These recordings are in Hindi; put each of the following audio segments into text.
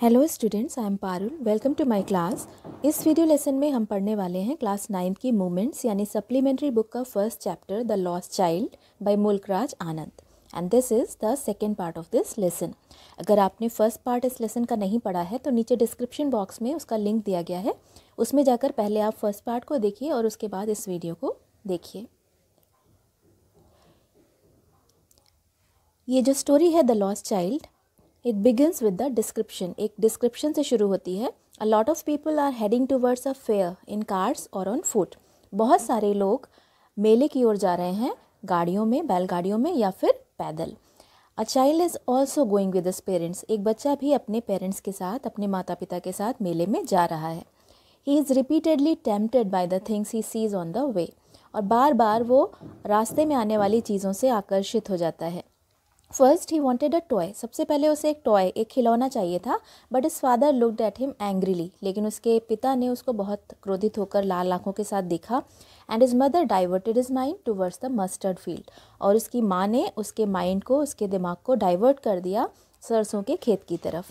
Hello students, I am Parul. Welcome to my class. इस वीडियो लेसन में हम पढ़ने वाले हैं क्लास 9 की मूवमेंट्स यानी सप्लीमेंट्री बुक का first chapter the lost child by Mulk Raj Anand and this is the second part of this lesson. अगर आपने फर्स्ट पार्ट इस लेसन का नहीं पढ़ा है तो नीचे डिस्क्रिप्शन बॉक्स में उसका लिंक दिया गया है, उसमें जाकर पहले आप फर्स्ट पार्ट को देखिए और उसके बाद इस वीडियो को देखिए। ये जो स्टोरी है the lost child, it begins with the description. एक डिस्क्रिप्शन से शुरू होती है। A lot of people are heading towards a fair in cars और ऑन फुट। बहुत सारे लोग मेले की ओर जा रहे हैं, गाड़ियों में, बैलगाड़ियों में या फिर पैदल। A child is also going with his parents. एक बच्चा भी अपने पेरेंट्स के साथ, अपने माता पिता के साथ मेले में जा रहा है। He is repeatedly tempted by the things he sees on the way. और बार बार वो रास्ते में आने वाली चीज़ों से आकर्षित हो जाता है। First he wanted a toy. सबसे पहले उसे एक टॉय, एक खिलौना चाहिए था। But his father looked at him angrily. लेकिन उसके पिता ने उसको बहुत क्रोधित होकर लाल आंखों के साथ देखा। And his mother diverted his mind towards the mustard field. और उसकी माँ ने उसके माइंड को, उसके दिमाग को डाइवर्ट कर दिया सरसों के खेत की तरफ।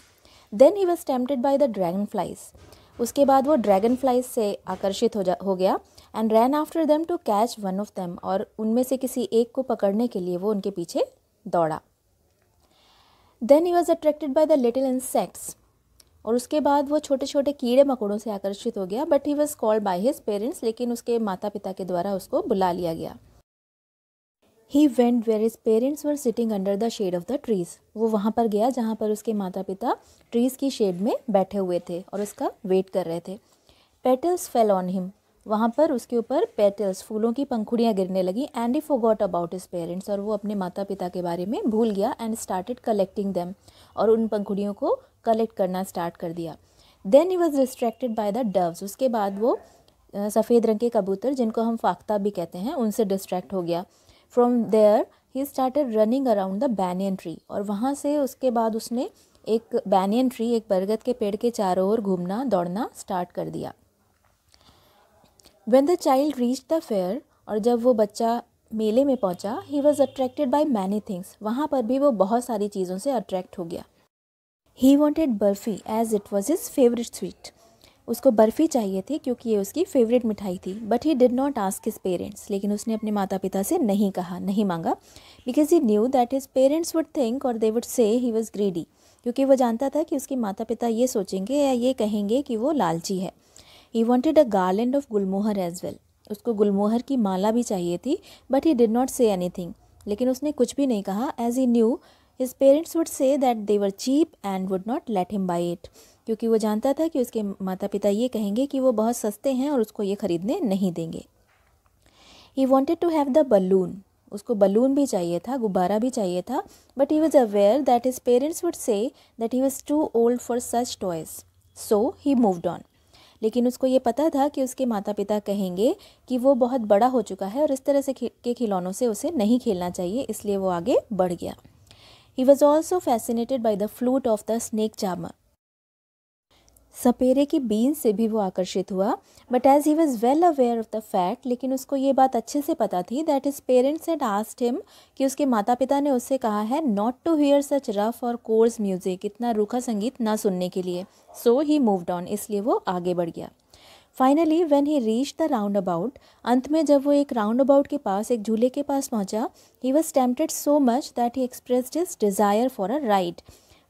Then he was tempted by the dragon flies. उसके बाद वो ड्रैगन फ्लाइज से आकर्षित हो गया। And ran after them to catch one of them. और उनमें से किसी एक को पकड़ने के लिए वो उनके पीछे दौड़ा। Then he was attracted by the little insects. और उसके बाद वो छोटे छोटे कीड़े मकोड़ों से आकर्षित हो गया। But he was called by his parents. लेकिन उसके माता पिता के द्वारा उसको बुला लिया गया। He went where his parents were sitting under the shade of the trees. वो वहाँ पर गया जहाँ पर उसके माता पिता ट्रीज की शेड में बैठे हुए थे और उसका वेट कर रहे थे। Petals fell on him. वहाँ पर उसके ऊपर पेटल्स, फूलों की पंखुड़ियाँ गिरने लगी। And he forgot about his parents. और वो अपने माता पिता के बारे में भूल गया। And started collecting them. और उन पंखुड़ियों को कलेक्ट करना स्टार्ट कर दिया। Then he was distracted by the doves. उसके बाद वो सफ़ेद रंग के कबूतर, जिनको हम फाख्ता भी कहते हैं, उनसे डिस्ट्रैक्ट हो गया। From there he started running around the banyan tree. और वहाँ से उसके बाद उसने एक बैनियन ट्री, एक बरगद के पेड़ के चारों ओर घूमना, दौड़ना स्टार्ट कर दिया। When the child reached the fair, और जब वो बच्चा मेले में पहुंचा, he was attracted by many things। वहाँ पर भी वो बहुत सारी चीज़ों से अट्रैक्ट हो गया। He wanted barfi as it was his favorite sweet। उसको बर्फ़ी चाहिए थी क्योंकि ये उसकी फेवरेट मिठाई थी। But he did not ask his parents। लेकिन उसने अपने माता पिता से नहीं कहा, नहीं मांगा। Because he knew that his parents would think or they would say he was greedy। क्योंकि वो जानता था कि उसके माता पिता ये सोचेंगे या ये कहेंगे कि वो लालची है। He wanted a garland of Gulmohar as well। उसको गुलमोहर की माला भी चाहिए थी। But he did not say anything। लेकिन उसने कुछ भी नहीं कहा। As he knew his parents would say that they were cheap and would not let him buy it। क्योंकि वो जानता था कि उसके माता पिता ये कहेंगे कि वो बहुत सस्ते हैं और उसको ये खरीदने नहीं देंगे। He wanted to have the balloon। उसको बलून भी चाहिए था, गुब्बारा भी चाहिए था। But he was aware that his parents would say that he was too old for such toys। So he moved on। लेकिन उसको ये पता था कि उसके माता पिता कहेंगे कि वो बहुत बड़ा हो चुका है और इस तरह से के खिलौनों से उसे नहीं खेलना चाहिए, इसलिए वो आगे बढ़ गया। He was also fascinated by the flute of the snake charmer. सपेरे की बीन से भी वो आकर्षित हुआ। But as he was well aware of the fact, लेकिन उसको ये बात अच्छे से पता थी that his parents had asked him, कि उसके माता पिता ने उससे कहा है not to hear such rough और कोर्स म्यूजिक, इतना रूखा संगीत ना सुनने के लिए। सो ही मूव्ड ऑन, इसलिए वो आगे बढ़ गया। Finally when he reach the round about, अंत में जब वो एक राउंड अबाउट के पास, एक झूले के पास पहुंचा, ही was tempted so much that he expressed his desire for a ride.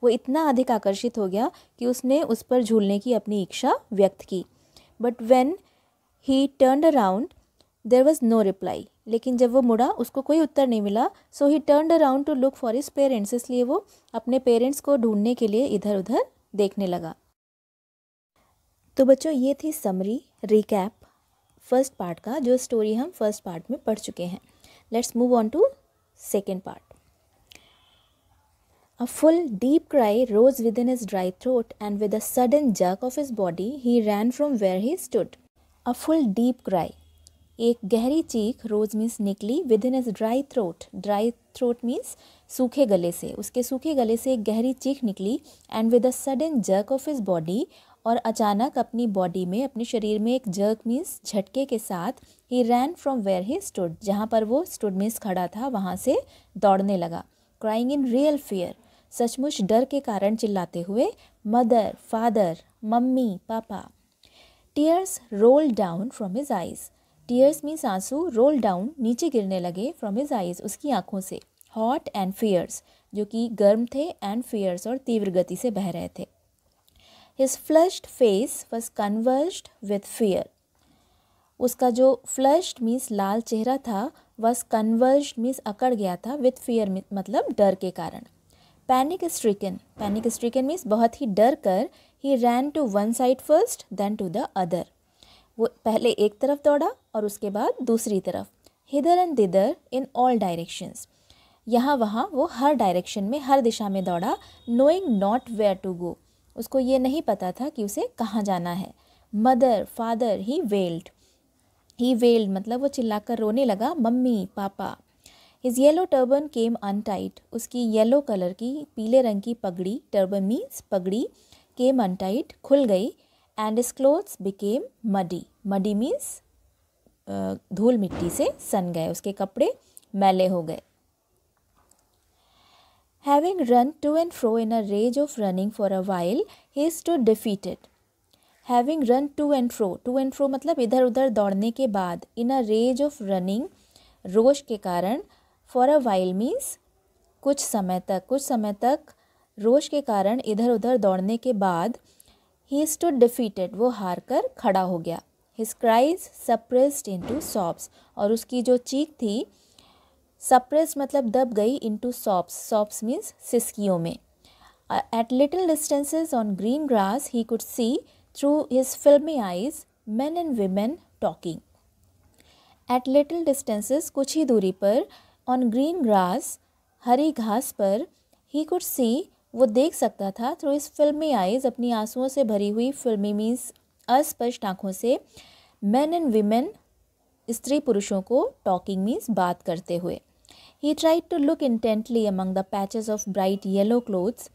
वो इतना अधिक आकर्षित हो गया कि उसने उस पर झूलने की अपनी इच्छा व्यक्त की। But when he turned around there was no reply. लेकिन जब वो मुड़ा, उसको कोई उत्तर नहीं मिला। So he turned around to look for his parents. इसलिए वो अपने पेरेंट्स को ढूंढने के लिए इधर उधर देखने लगा। तो बच्चों, ये थी समरी, रिकैप फर्स्ट पार्ट का, जो स्टोरी हम फर्स्ट पार्ट में पढ़ चुके हैं। Let's move on to second part. A full deep cry rose within his dry throat, and with a sudden jerk of his body, he ran from where he stood. A full deep cry, एक गहरी चीख, रोज मीन्स निकली, with in his dry throat, dry throat means सूखे गले से, उसके सूखे गले से एक गहरी चीख निकली। And with a sudden jerk of his body, और अचानक अपनी बॉडी में, अपने शरीर में एक जर्क मीन्स झटके के साथ, he ran from where he stood, जहाँ पर वो स्टूड मीन्स खड़ा था, वहाँ से दौड़ने लगा। क्राइंग इन रियल फियर, सचमुच डर के कारण चिल्लाते हुए, मदर, फादर, मम्मी, पापा। Tears roll down from his eyes. Tears means आंसू, रोल डाउन नीचे गिरने लगे, फ्रॉम हिज आइज उसकी आंखों से। हॉट एंड फियर्स जो कि गर्म थे, एंड फियर्स और तीव्र गति से बह रहे थे। His flushed face was converged with fear. उसका जो फ्लश्ड मीन्स लाल चेहरा था, वॉज कन्वर्ज्ड मीन्स अकड़ गया था, विथ फियर मतलब डर के कारण। पैनिक स्ट्रिकन मीन्स बहुत ही डर कर, he ran to one side first then to the other. वो पहले एक तरफ दौड़ा और उसके बाद दूसरी तरफ। Hither and thither in all directions. यहाँ वहाँ वो हर डायरेक्शन में, हर दिशा में दौड़ा। Knowing not where to go. उसको ये नहीं पता था कि उसे कहाँ जाना है। मदर, फादर, ही वेल्ड मतलब वो चिल्लाकर रोने लगा, मम्मी, पापा। हिज येलो टर्बन केम अनटाइड। उसकी येलो कलर की, पीले रंग की पगड़ी, टर्बन मीन्स पगड़ी, केम अनटाइड खुल गई। And his clothes became muddy means धूल मिट्टी से सन गए, उसके कपड़े मैले हो गए। Having run to and fro in a rage of running for a while, he stood defeated. Having run to and fro मतलब इधर उधर दौड़ने के बाद, in a rage of running रोष के कारण, for a while means कुछ समय तक रोष के कारण इधर उधर दौड़ने के बाद, he stood defeated वो हार कर खड़ा हो गया। His cries suppressed into sobs और उसकी जो चीख थी, सप्रेस्ड मतलब दब गई, इनटू सॉप्स मीन्स सिसकियों में। At little distances on green grass he could see through his filmy eyes men and women talking. At little distances कुछ ही दूरी पर, ऑन ग्रीन ग्रास हरी घास पर, ही कुड सी वो देख सकता था, थ्रू हिज फिल्मी आइज अपनी आंसुओं से भरी हुई, फिल्मी मीन्स अस्पष्ट आँखों से, men एंड women स्त्री पुरुषों को, टॉकिंग मीन्स बात करते हुए। He tried to look intently among the patches of bright yellow clothes,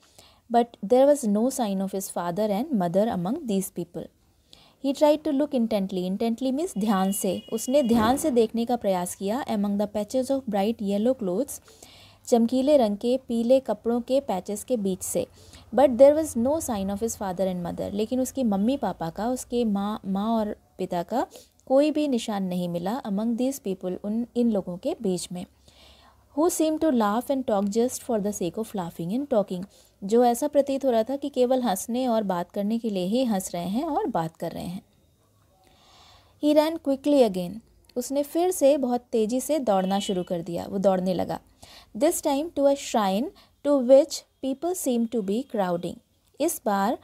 but there was no sign of his father and mother among these people. He tried to look intently means ध्यान से, उसने ध्यान से देखने का प्रयास किया, among the patches of bright yellow clothes, चमकीले रंग के पीले कपड़ों के पैचेस के बीच से, but there was no sign of his father and mother, लेकिन उसकी मम्मी पापा का, उसके माँ और पिता का कोई भी निशान नहीं मिला, among these people इन लोगों के बीच में। Who seemed to laugh and talk just for the sake of laughing and talking, जो ऐसा प्रतीत हो रहा था कि केवल हंसने और बात करने के लिए ही हंस रहे हैं और बात कर रहे हैं। He ran quickly again, उसने फिर से बहुत तेज़ी से दौड़ना शुरू कर दिया, वो दौड़ने लगा। This time to a shrine to which people seemed to be crowding, इस बार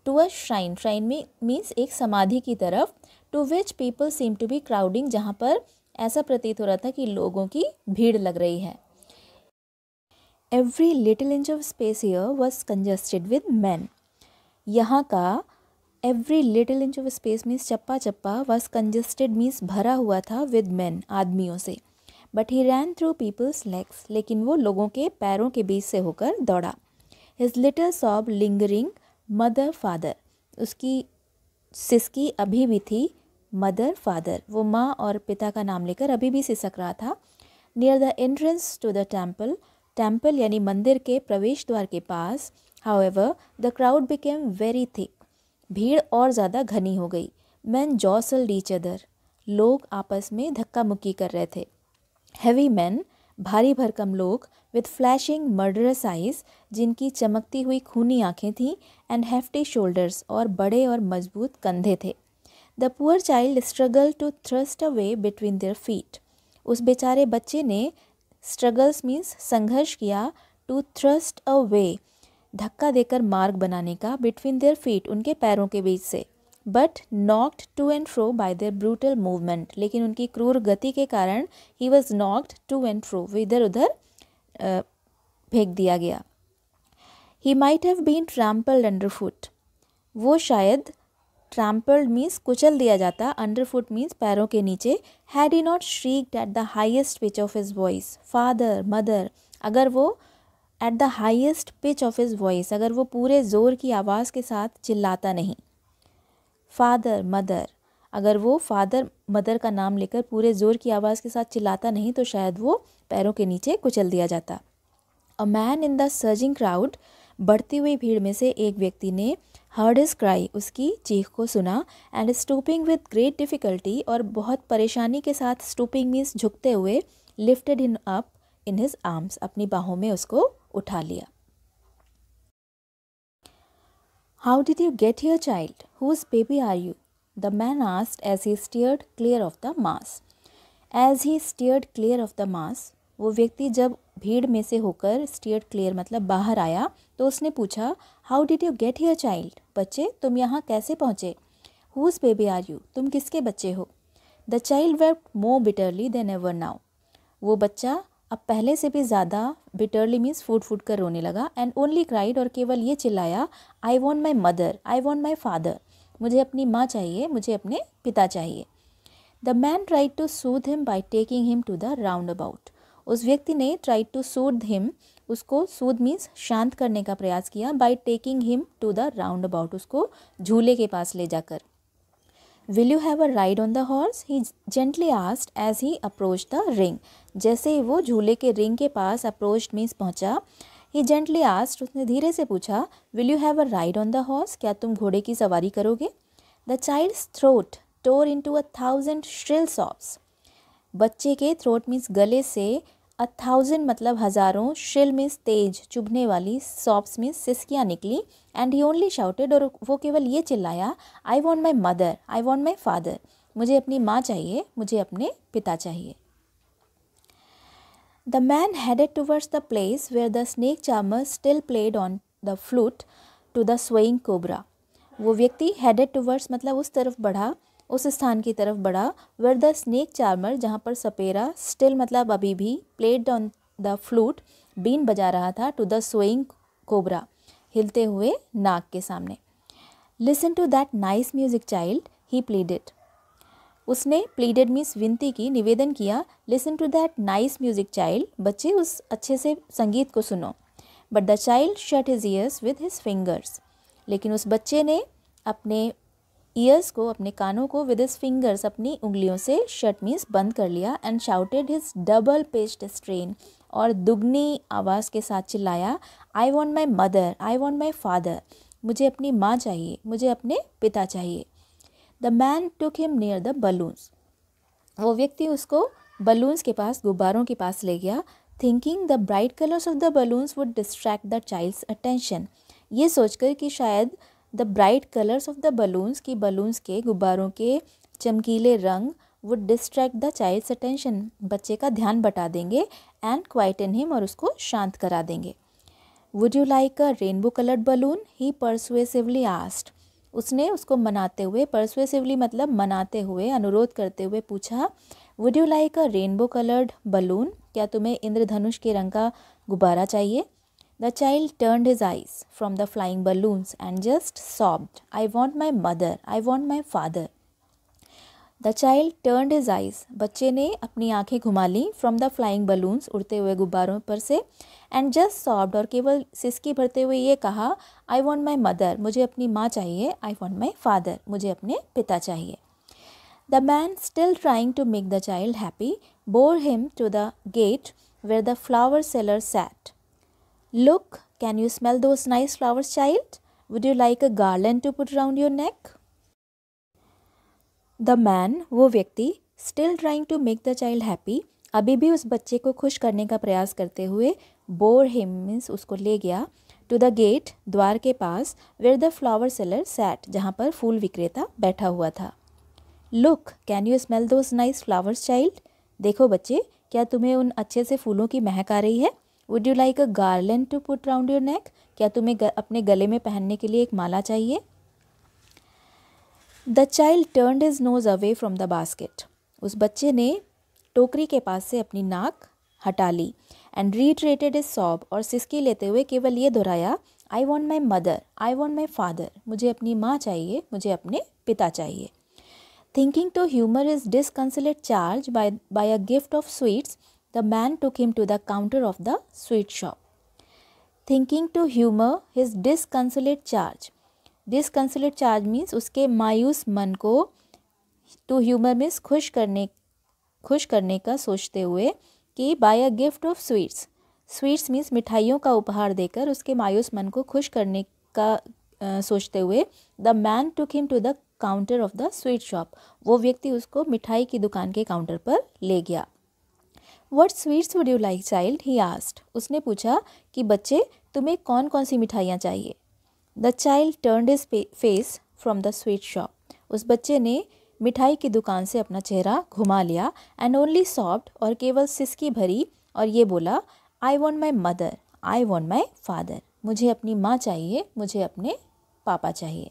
to a shrine means एक समाधि की तरफ, to which people seemed to be crowding, जहाँ पर ऐसा प्रतीत हो रहा था कि लोगों की भीड़ लग रही है। Every little inch of space here was congested with men. यहाँ का every little inch of space means चप्पा चप्पा, was congested means भरा हुआ था with men आदमियों से। But he ran through people's legs, लेकिन वो लोगों के पैरों के बीच से होकर दौड़ा। His little sob lingering, mother father, उसकी सिसकी अभी भी थी, मदर फादर वो माँ और पिता का नाम लेकर अभी भी सिसक रहा था। Near the entrance to the temple यानी मंदिर के प्रवेश द्वार के पास, however the crowd became very thick, भीड़ और ज़्यादा घनी हो गई। मैन जॉसल्ड ईच अदर, लोग आपस में धक्का मुक्की कर रहे थे। हैवी मैन भारी भरकम लोग, विथ फ्लैशिंग मर्डरस आइज जिनकी चमकती हुई खूनी आँखें थीं, एंड हेफ्टी शोल्डर्स और बड़े और मजबूत कंधे थे। The poor child struggle to thrust away between their feet, उस बेचारे बच्चे ने स्ट्रगल्स मीन्स संघर्ष किया, टू थ्रस्ट अवे धक्का देकर मार्ग बनाने का, बिटवीन देयर फीट उनके पैरों के बीच से, but knocked to and fro by their brutal movement, लेकिन उनकी क्रूर गति के कारण he was knocked to and fro, वो इधर उधर फेंक दिया गया। He might have been trampled under foot, वो शायद ट्रैम्पल्ड मीन्स कुचल दिया जाता, अंडर फुट मीन्स पैरों के नीचे। Had he not shrieked at the highest pitch of his voice, father mother, अगर वो at the highest pitch of his voice, अगर वो पूरे ज़ोर की आवाज़ के साथ चिल्लाता नहीं। फादर मदर, अगर वो फादर मदर का नाम लेकर पूरे ज़ोर की आवाज़ के साथ चिल्लाता नहीं तो शायद वो पैरों के नीचे कुचल दिया जाता। A man in the surging crowd, बढ़ती हुई भीड़ में से एक व्यक्ति ने हर्ड हिज क्राई, उसकी चीख को सुना, and stooping with great difficulty, और बहुत परेशानी के साथ, स्टूपिंग मीन्स झुकते हुए, lifted him up in his arms, अपनी बाहों में उसको उठा लिया. How did you get here child, whose baby are you, the man asked as he steered clear of the mass. As he steered clear of the mass, वो व्यक्ति जब भीड़ में से होकर, स्टीयर्ड क्लियर मतलब बाहर आया, तो उसने पूछा, how did you get here child, बच्चे तुम यहाँ कैसे पहुँचे. हुज बेबी आर यू, तुम किसके बच्चे हो. The child wept more bitterly then ever now, वो बच्चा अब पहले से भी ज़्यादा, बिटरली मीन्स फूट फूट कर रोने लगा, एंड ओनली क्राइड, और केवल ये चिल्लाया, I want my mother, I want my father, मुझे अपनी माँ चाहिए, मुझे अपने पिता चाहिए. The man tried to soothe him by taking him to the roundabout, उस व्यक्ति ने ट्राइड टू सूद हिम, उसको सूद मीन्स शांत करने का प्रयास किया, by taking him to the roundabout, उसको झूले के पास ले जाकर. Will you have a ride on the horse, he gently asked as he approach the ring, जैसे ही वो झूले के रिंग के पास अप्रोच मीन्स पहुंचा, ही जेंटली आस्क्ड, उसने धीरे से पूछा, will you have a ride on the horse, क्या तुम घोड़े की सवारी करोगे. The child's throat tore into 1,000 shrill sobs, बच्चे के थ्रोट मीन्स गले से 1,000 मतलब हज़ारों, श्रिल मीन्स तेज, चुभने वाली, सॉब्स मीन्स सिसकियाँ निकली, एंड ही ओनली शाउटेड, और वो केवल ये चिल्लाया, I want my mother, I want my father, मुझे अपनी माँ चाहिए, मुझे अपने पिता चाहिए. The man headed towards the place where the snake charmer still played on the flute to the swaying cobra, वो व्यक्ति हेडेड टूवर्ड्स मतलब उस तरफ बढ़ा, उस स्थान की तरफ बढ़ा, वेयर द स्नेक चार्मर, जहाँ पर सपेरा, स्टिल मतलब अभी भी, प्लेड ऑन द फ्लूट, बीन बजा रहा था, टू द स्वेइंग कोबरा, हिलते हुए नाग के सामने. Listen to that nice music child, he pleaded, उसने प्लीडेड मीन्स विनती की, निवेदन किया, listen to that nice music child, बच्चे उस अच्छे से संगीत को सुनो. But the child shut his ears with his fingers, लेकिन उस बच्चे ने अपने ईयर्स को, अपने कानों को, विद हिज फिंगर्स, अपनी उंगलियों से, शट मीन्स बंद कर लिया, and shouted his double pitched strain, और दुगनी आवाज़ के साथ चिल्लाया, I want my mother, I want my father, मुझे अपनी माँ चाहिए, मुझे अपने पिता चाहिए. The man took him near the balloons, वो व्यक्ति उसको बलून्स के पास, गुब्बारों के पास ले गया, thinking the bright colours of the balloons would distract the child's attention, ये सोचकर कि शायद the bright colours of the balloons, की बलून्स के, गुब्बारों के चमकीले रंग, would distract the child's attention, बच्चे का ध्यान बटा देंगे, एंड क्वाइटन हिम, और उसको शांत करा देंगे. Would you like a rainbow coloured balloon, he persuasively asked, उसने उसको मनाते हुए, परसुएसिवली मतलब मनाते हुए, अनुरोध करते हुए पूछा, would you like a rainbow coloured balloon, क्या तुम्हें इंद्रधनुष के रंग का गुब्बारा चाहिए. The child turned his eyes from the flying balloons and just sobbed, I want my mother, I want my father. The child turned his eyes, बच्चे ने अपनी आंखें घुमा ली, from the flying balloons, उड़ते हुए गुब्बारों पर से, and just sobbed, और केवल सिसकी भरते हुए ये कहा, I want my mother, मुझे अपनी माँ चाहिए, I want my father, मुझे अपने पिता चाहिए. The man, still trying to make the child happy, bore him to the gate where the flower seller sat. Look, can you smell those nice flowers, child? Would you like a garland to put around your neck? The man, वो व्यक्ति, still trying to make the child happy, अभी भी उस बच्चे को खुश करने का प्रयास करते हुए, bore him means उसको ले गया, to the gate, द्वार के पास, where the flower seller sat, जहाँ पर फूल विक्रेता बैठा हुआ था. Look, can you smell those nice flowers, child? देखो बच्चे, क्या तुम्हें उन अच्छे से फूलों की महक आ रही है. Would you like a garland to put round your neck? क्या तुम्हें अपने गले में पहनने के लिए एक माला चाहिए. The child turned his nose away from the basket. उस बच्चे ने टोकरी के पास से अपनी नाक हटा ली, and reiterated his sob, और सिसकी लेते हुए केवल ये दोहराया, I want my mother, I want my father, मुझे अपनी माँ चाहिए, मुझे अपने पिता चाहिए. Thinking to humor his disconsolate charge by a gift of sweets, the man took him to the counter of the sweet shop. Thinking to humor his disconsolate charge. Disconsolate charge means उसके मायूस मन को, to humor means खुश करने का सोचते हुए, कि by a gift of sweets, sweets means मिठाइयों का उपहार देकर उसके मायूस मन को खुश करने का सोचते हुए the man took him to the counter of the sweet shop, वो व्यक्ति उसको मिठाई की दुकान के काउंटर पर ले गया। What sweets would you like child, he asked, उसने पूछा कि बच्चे तुम्हें कौन कौन सी मिठाइयाँ चाहिए। The child turned his face from the sweet shop, उस बच्चे ने मिठाई की दुकान से अपना चेहरा घुमा लिया एंड ओनली सॉफ्ट, और केवल सिसकी भरी और ये बोला, आई want my mother, I want my father, मुझे अपनी माँ चाहिए, मुझे अपने पापा चाहिए।